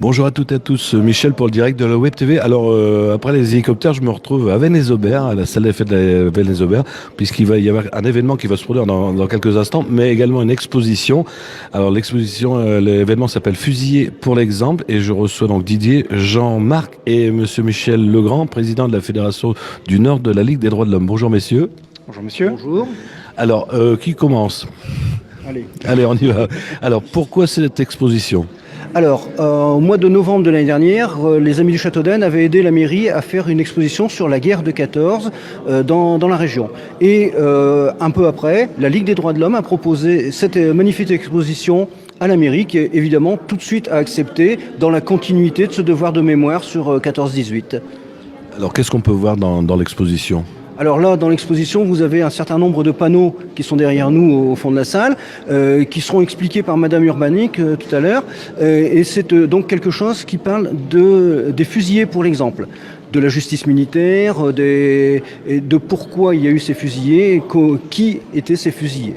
Bonjour à toutes et à tous, Michel pour le direct de la Web TV. Alors, après les hélicoptères, je me retrouve à Vennes-les-Aubert, à la salle des fêtes de Vennes-les-Aubert, puisqu'il va y avoir un événement qui va se produire dans quelques instants, mais également une exposition. Alors, l'événement s'appelle Fusillés pour l'exemple, et je reçois donc Didier, Jean-Marc et Monsieur Michel Legrand, président de la Fédération du Nord de la Ligue des droits de l'homme. Bonjour messieurs. Bonjour monsieur. Bonjour. Alors, qui commence ? Allez, on y va. Alors, pourquoi cette exposition ? Alors, au mois de novembre de l'année dernière, les Amis du Château d'Aisne avaient aidé la mairie à faire une exposition sur la guerre de 14 dans la région. Et un peu après, la Ligue des droits de l'homme a proposé cette magnifique exposition à la mairie qui, évidemment, tout de suite a accepté dans la continuité de ce devoir de mémoire sur 14-18. Alors, qu'est-ce qu'on peut voir dans l'exposition ? Alors là, dans l'exposition, vous avez un certain nombre de panneaux qui sont derrière nous au fond de la salle, qui seront expliqués par Madame Urbanic tout à l'heure. Et c'est donc quelque chose qui parle des fusillés pour l'exemple, de la justice militaire, et de pourquoi il y a eu ces fusillés, et qui étaient ces fusillés.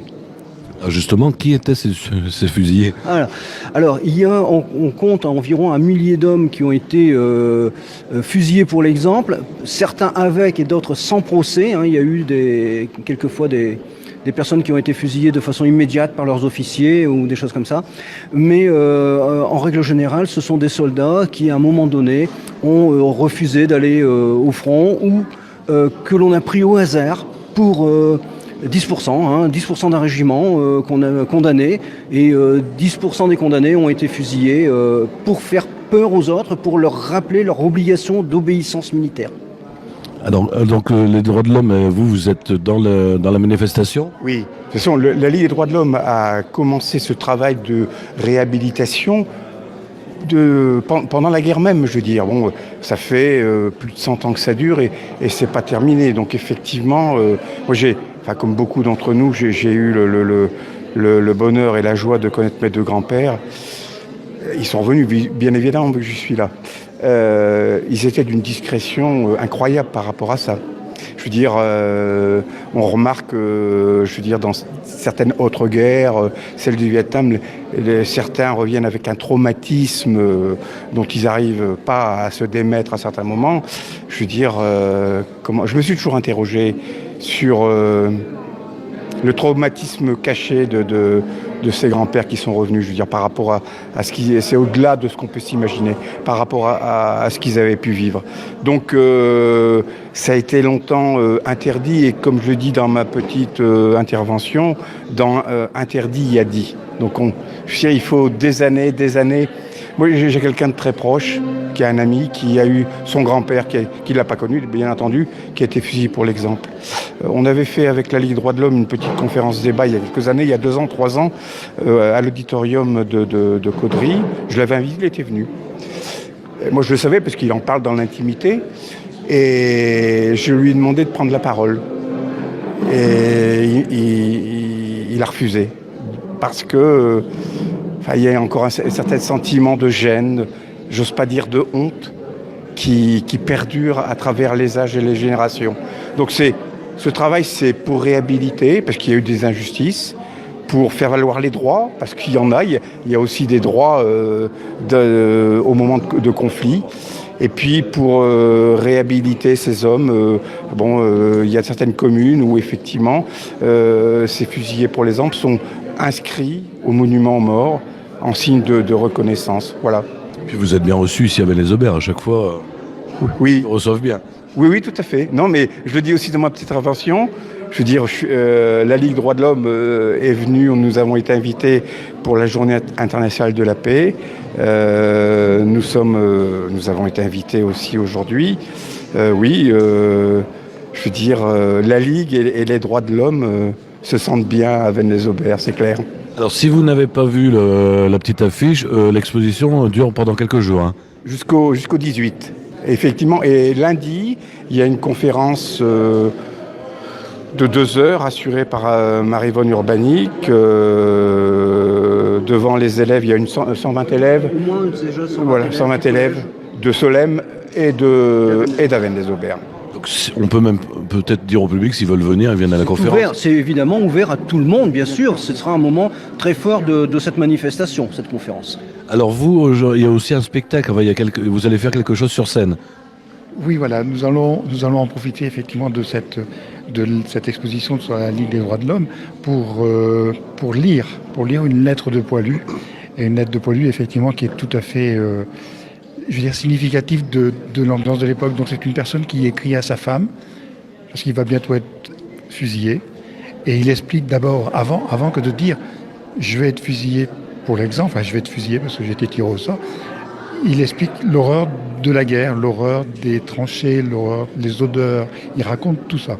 Justement, qui étaient ces fusillés ? Alors, on compte environ 1 millier d'hommes qui ont été fusillés pour l'exemple, certains avec et d'autres sans procès. Il y a eu quelquefois des personnes qui ont été fusillées de façon immédiate par leurs officiers ou des choses comme ça. Mais en règle générale, ce sont des soldats qui, à un moment donné, ont refusé d'aller au front ou que l'on a pris au hasard pour... 10% d'un régiment qu'on a condamné, et 10% des condamnés ont été fusillés pour faire peur aux autres, pour leur rappeler leur obligation d'obéissance militaire. Donc les droits de l'homme, vous êtes dans la manifestation ? Oui, de toute façon, la Ligue des droits de l'homme a commencé ce travail de réhabilitation pendant la guerre même, je veux dire. Bon, ça fait plus de 100 ans que ça dure et c'est pas terminé. Donc effectivement, moi comme beaucoup d'entre nous, j'ai eu le bonheur et la joie de connaître mes deux grands-pères. Ils sont revenus, bien évidemment, que je suis là. Ils étaient d'une discrétion incroyable par rapport à ça. Je veux dire, on remarque, dans certaines autres guerres, celle du Vietnam, certains reviennent avec un traumatisme dont ils n'arrivent pas à se démettre à certains moments. Je veux dire, je me suis toujours interrogé sur le traumatisme caché de ces grands-pères qui sont revenus, je veux dire, par rapport à ce qui... C'est au-delà de ce qu'on peut s'imaginer, par rapport à ce qu'ils avaient pu vivre. Donc, ça a été longtemps interdit, et comme je le dis dans ma petite intervention, dans interdit, il y a dit. Donc, je veux dire, il faut des années... Moi, j'ai quelqu'un de très proche, qui a un ami, qui a eu son grand-père, qui ne l'a pas connu, bien entendu, qui a été fusillé pour l'exemple. On avait fait avec la Ligue des droits de l'homme une petite conférence débat il y a quelques années, il y a 2 ans, 3 ans, à l'auditorium de Caudry. Je l'avais invité, il était venu. Et moi, je le savais parce qu'il en parle dans l'intimité, et je lui ai demandé de prendre la parole. Et il a refusé, parce que... il y a encore un certain sentiment de gêne, j'ose pas dire de honte, qui perdure à travers les âges et les générations. Donc ce travail, c'est pour réhabiliter, parce qu'il y a eu des injustices, pour faire valoir les droits, parce qu'il y en a, il y a aussi des droits au moment de conflit. Et puis pour réhabiliter ces hommes, il y a certaines communes où effectivement ces fusillés pour l'exemple sont inscrits au monument aux morts en signe de reconnaissance. Voilà. Puis vous êtes bien reçus ici à Vennes-les-Aubert, à chaque fois. Oui. Ils reçoivent bien. Oui, tout à fait. Non, mais je le dis aussi dans ma petite intervention. Je veux dire, la Ligue droits de l'homme est venue, nous avons été invités pour la Journée internationale de la paix. Nous avons été invités aussi aujourd'hui. Je veux dire, la Ligue et les droits de l'homme se sentent bien à Vennes-les-Aubert, c'est clair. Alors, si vous n'avez pas vu la petite affiche, l'exposition dure pendant quelques jours. Hein. Jusqu'au 18. Effectivement, et lundi, il y a une conférence de 2 heures assurée par Marie-Vonne Urbanic. Devant les élèves, il y a 120 élèves. Au moins, déjà 120 voilà, élèves. 120 élèves de Solesmes et d'Avesnes-les-Aubert. Donc, on peut même peut-être dire au public s'ils veulent venir, ils viennent à la conférence. C'est évidemment ouvert à tout le monde, bien sûr. Ce sera un moment très fort de cette manifestation, cette conférence. Alors vous, il y a aussi un spectacle, enfin, vous allez faire quelque chose sur scène. Oui, voilà, nous allons en profiter effectivement de cette exposition sur la Ligue des droits de l'homme pour lire une lettre de Poilu. Et une lettre de Poilu, effectivement, qui est tout à fait, je veux dire, significative de l'ambiance de l'époque. Donc c'est une personne qui écrit à sa femme, parce qu'il va bientôt être fusillé. Et il explique d'abord, avant que de dire « je vais être fusillé » pour l'exemple, enfin je vais être fusillé parce que j'ai été tiré au sort, il explique l'horreur de la guerre, l'horreur des tranchées, l'horreur des odeurs. Il raconte tout ça,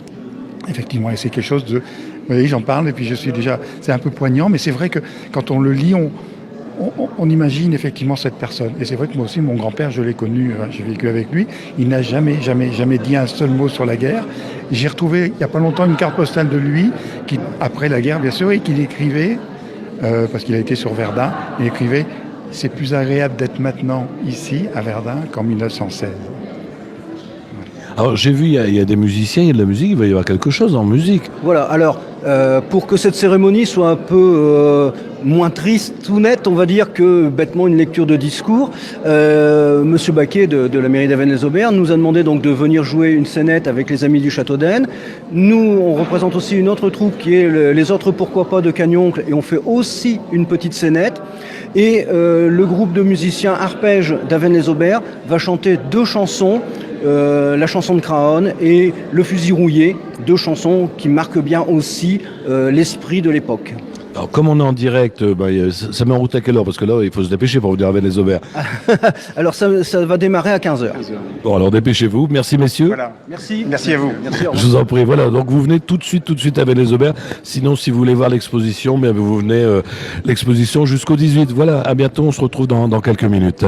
effectivement. Et c'est quelque chose de... Vous voyez, j'en parle et puis je suis déjà... C'est un peu poignant, mais c'est vrai que quand on le lit, on imagine effectivement cette personne. Et c'est vrai que moi aussi, mon grand-père, je l'ai connu, j'ai vécu avec lui. Il n'a jamais dit un seul mot sur la guerre. J'ai retrouvé, il n'y a pas longtemps, une carte postale de lui, qui, après la guerre, bien sûr, et qu'il écrivait, parce qu'il a été sur Verdun, il écrivait... C'est plus agréable d'être maintenant ici, à Verdun, qu'en 1916. Alors j'ai vu, il y a des musiciens, il y a de la musique, il va y avoir quelque chose en musique. Voilà, alors pour que cette cérémonie soit un peu moins triste, tout net, on va dire que bêtement une lecture de discours, Monsieur Baquet de la mairie d'Avesnes-les-Aubert nous a demandé donc de venir jouer une scénette avec les Amis du Château d'Aisne. Nous, on représente aussi une autre troupe qui est les autres Pourquoi pas de Cagnoncle et on fait aussi une petite scénette. Et le groupe de musiciens Arpège d'Avesnes-les-Aubert va chanter 2 chansons, la chanson de Craonne et Le fusil rouillé, 2 chansons qui marquent bien aussi l'esprit de l'époque. Alors comme on est en direct, ça met en route à quelle heure? Parce que là, il faut se dépêcher pour venir à Avesnes-les-Aubert. Alors ça va démarrer à 15h. Bon, alors dépêchez-vous. Merci messieurs. Voilà. Merci. Merci à vous. Merci, au revoir. Je vous en prie. Voilà, donc vous venez tout de suite à Avesnes-les-Aubert. Sinon, si vous voulez voir l'exposition, vous venez l'exposition jusqu'au 18. Voilà, à bientôt. On se retrouve dans quelques minutes.